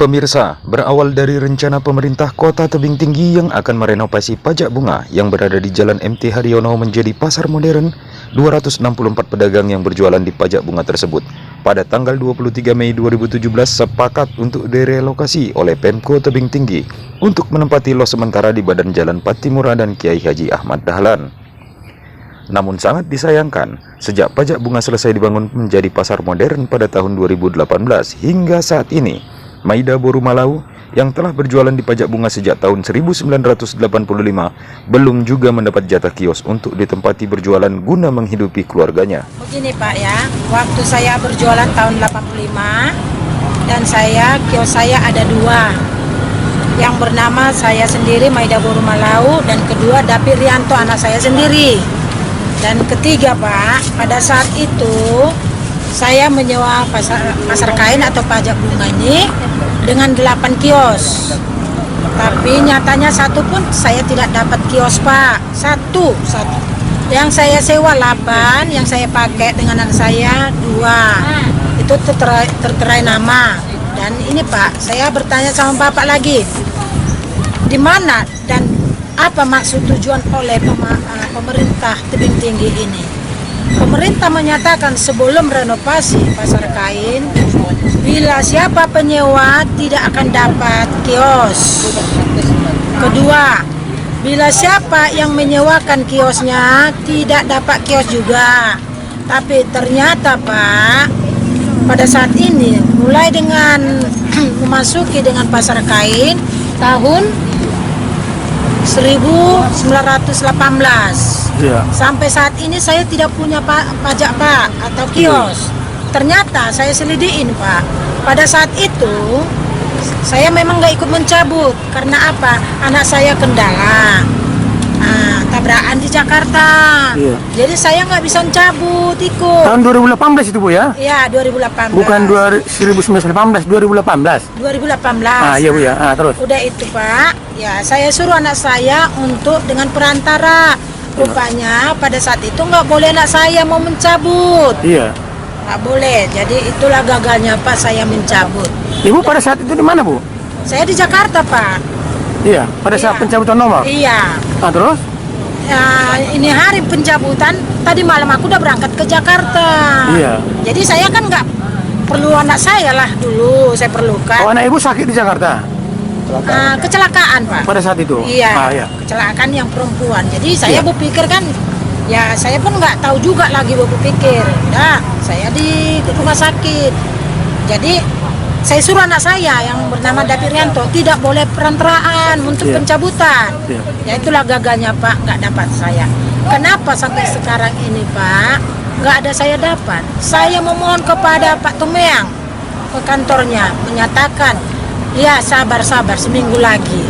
Pemirsa, berawal dari rencana pemerintah Kota Tebing Tinggi yang akan merenovasi pajak bunga yang berada di Jalan MT Haryono menjadi pasar modern, 264 pedagang yang berjualan di pajak bunga tersebut pada tanggal 23 Mei 2017 sepakat untuk direlokasi oleh Pemko Tebing Tinggi untuk menempati los sementara di badan Jalan Patimura dan Kiai Haji Ahmad Dahlan. Namun sangat disayangkan, sejak pajak bunga selesai dibangun menjadi pasar modern pada tahun 2018 hingga saat ini, Maida Boru Malau yang telah berjualan di pajak bunga sejak tahun 1985 belum juga mendapat jatah kios untuk ditempati berjualan guna menghidupi keluarganya. Begini Pak ya, waktu saya berjualan tahun 85 dan kios saya ada dua. Yang bernama saya sendiri Maida Boru Malau dan kedua Dapi Rianto anak saya sendiri. Dan ketiga Pak, pada saat itu saya menyewa pasar kain atau pajak bunga ini dengan 8 kios. Tapi nyatanya satu pun saya tidak dapat kios Pak. Satu. Yang saya sewa 8, yang saya pakai dengan anak saya 2. Itu terterai nama. Dan ini Pak, saya bertanya sama Bapak lagi, di mana dan apa maksud tujuan oleh pemerintah Tebing Tinggi ini? Pemerintah menyatakan sebelum renovasi pasar kain, bila siapa penyewa tidak akan dapat kios. Kedua, bila siapa yang menyewakan kiosnya tidak dapat kios juga. Tapi ternyata Pak, pada saat ini mulai dengan memasuki dengan pasar kain tahun 1918 sampai saat ini saya tidak punya pajak Pak atau kios. Ternyata saya selidikin Pak, pada saat itu saya memang nggak ikut mencabut karena apa? Anak saya kendala, tabrakan di Jakarta. Jadi saya nggak bisa mencabut ikut. Tahun 2018 itu Bu ya? Iya 2018. Bukan 1918, 2018. 2018. Iya Bu ya. Terus. Udah itu Pak, ya saya suruh anak saya untuk dengan perantara. Rupanya pada saat itu nggak boleh anak saya mau mencabut. Iya. Nggak boleh, jadi itulah gagalnya Pak saya mencabut. Ibu pada saat itu di mana Bu? Saya di Jakarta Pak. Iya, pada saat pencabutan nomor? Iya. Terus? Ya, ini hari pencabutan, tadi malam aku udah berangkat ke Jakarta. Iya. Jadi saya kan nggak perlu anak saya lah dulu, saya perlukan. Oh, anak Ibu sakit di Jakarta? Kecelakaan Pak. Pada saat itu? Iya, Iya. kecelakaan yang perempuan. Jadi saya berpikir kan, ya saya pun nggak tahu juga lagi berpikir. Nah, saya di rumah sakit. Jadi saya suruh anak saya yang bernama Dapi Rianto tidak boleh perantaraan untuk pencabutan. Ya itulah gagalnya Pak, nggak dapat saya. Kenapa sampai sekarang ini Pak nggak ada saya dapat? Saya memohon kepada Pak Tumeang ke kantornya menyatakan, ya sabar seminggu lagi.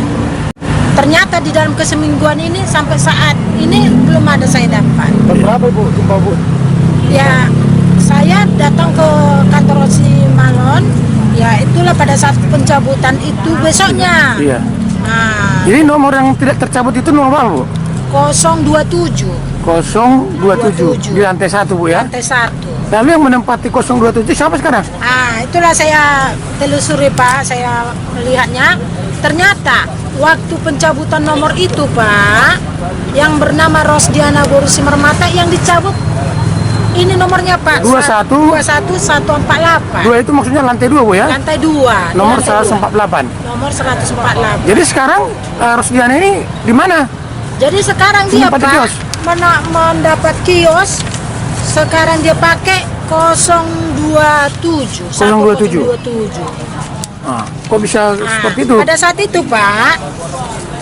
Ternyata di dalam kesemingguan ini sampai saat ini belum ada saya dapat. Berapa Bu? Jumpa Bu? Ya saya datang ke kantor Rosi Malon. Ya itulah pada saat pencabutan itu besoknya. Iya. Nah, Jadi nomor yang tidak tercabut itu nomor apa Bu? 027. 027 di lantai 1 Bu ya? Lantai 1. Lalu yang menempati 027 siapa sekarang? Itulah saya telusuri Pak, saya melihatnya. Ternyata waktu pencabutan nomor itu Pak, yang bernama Rosdiana Boru Simarmata yang dicabut. Ini nomornya Pak. 21148. 2 itu maksudnya lantai 2 Bu ya? Lantai 2. Nomor lantai 148. Nomor 148. Jadi sekarang Rosdiana ini di mana? Jadi sekarang dia Mendapat Pak kios? mendapat kios. Sekarang dia pakai 027. 027. Kok bisa seperti itu? Pada saat itu Pak,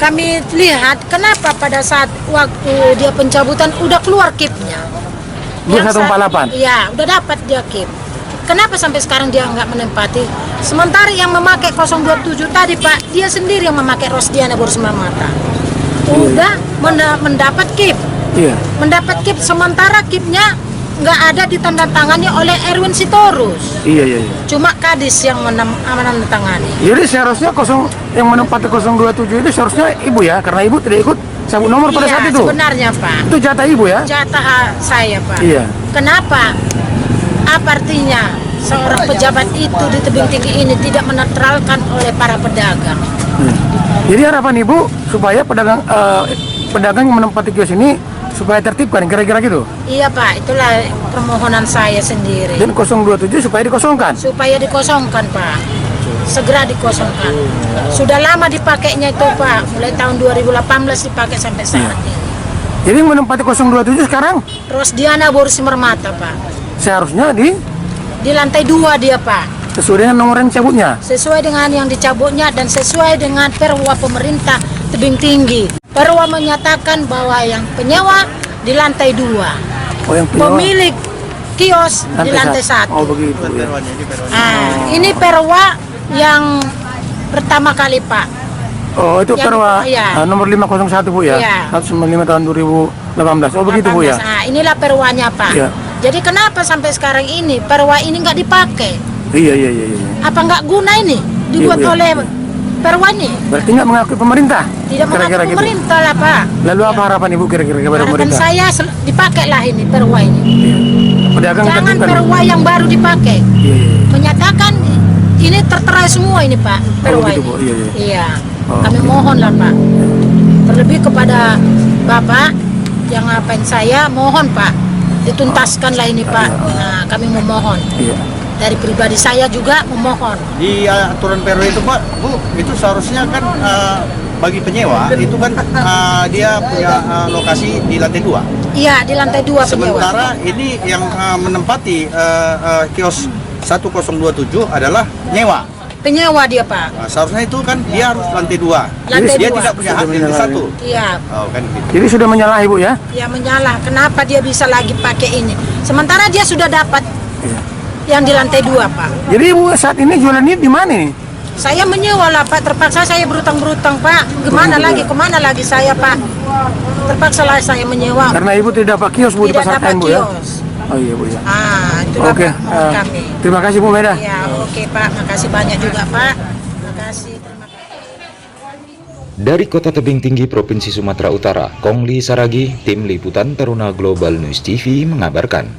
kami lihat kenapa pada saat waktu dia pencabutan udah keluar kipnya. 2148. Iya, udah dapat dia kip. Kenapa sampai sekarang dia nggak menempati? Sementara yang memakai 027 tadi Pak, dia sendiri yang memakai Rosdiana Boru Simarmata. Udah mendapat kip. Iya. Mendapat kip, sementara kipnya nggak ada ditandatangani oleh Erwin Sitorus. Iya. Cuma Kadis yang menandatangani. Jadi seharusnya yang menempati 027 itu seharusnya Ibu ya, karena Ibu tidak ikut sabut nomor pada saat itu. Sebenarnya Pak. Itu jatah Ibu ya? Jatah saya Pak. Iya. Kenapa? Apa artinya? seorang pejabat itu di tebing tinggi ini tidak menetralkan oleh para pedagang. Jadi harapan Ibu supaya pedagang yang menempati kios ini supaya tertib kan, kira-kira gitu. Iya Pak, itulah permohonan saya sendiri. Dan 027 supaya dikosongkan. Supaya dikosongkan Pak, segera dikosongkan. Sudah lama dipakainya itu Pak, mulai tahun 2018 dipakai sampai saat ini. Jadi yang menempati 027 sekarang Rosdiana Borsimermata Pak, seharusnya di lantai 2 dia Pak. sesuai dengan nomor yang dicabutnya. Sesuai dengan yang dicabutnya dan sesuai dengan perwa pemerintah tebing tinggi. Perwa menyatakan bahwa yang penyewa di lantai 2, Oh, yang penyewa pemilik kios di lantai 1. Oh, begitu ya. Ini perwa yang pertama kali Pak. Oh, itu Yang- perwa iya. nomor 501 Bu ya. Iya. 195 tahun 2018. Oh, begitu Bu ya. Nah, inilah perwanya Pak. Iya. Jadi kenapa sampai sekarang ini perwa ini nggak dipakai? Iya. Apa nggak guna ini dibuat Iya. oleh perwa ini? Berarti nggak mengakui pemerintah. Tidak Kira-kira mengakui gitu. pemerintah lah Pak. Lalu apa harapan Ibu kira-kira kepada Harapan pemerintah? saya dipakailah ini perwa ini. Iya. Pedagang Jangan tertib kan? perwa yang baru dipakai. Iya. Menyatakan ini tertera semua ini Pak perwa begitu, ini. Bu. Iya. Iya. Oh, Kami oke. mohon lah Pak. Terlebih kepada Bapak yang ngapain saya mohon Pak dituntaskanlah ini Pak. Nah, kami memohon. Iya. Dari pribadi saya juga memohon. Di aturan perwa itu Pak, Bu, itu seharusnya kan bagi penyewa itu kan dia punya lokasi di lantai 2. Iya, di lantai 2 penyewa. Sementara ini yang menempati kios 1027 adalah nyewa. Penyewa dia Pak. Nah, seharusnya itu kan dia harus lantai 2. Lantai Dia 2. tidak punya hak di lantai 1. Iya, Oh, kan gitu. Jadi sudah menyalahi Bu ya? ya menyalah. Kenapa dia bisa lagi pakai ini? Sementara dia sudah dapat Iya. yang di lantai 2 Pak. Jadi Ibu saat ini jualan ini di mana nih? Saya menyewa lah Pak, terpaksa saya berutang-berutang Pak. Kemana lagi, kemana lagi saya Pak? Terpaksa lah saya menyewa. Karena Ibu tidak dapat kios Bu di Tidak pasar dapat kain Bu ya? kios. Oh iya Bu ya. Itulah Oke. Pak, mohon kami. Terima kasih Bu Meda. Ya, oke Pak, makasih banyak juga Pak. Makasih, terima kasih. Dari Kota Tebing Tinggi Provinsi Sumatera Utara, Kongli Saragi, Tim Liputan Taruna Global News TV mengabarkan.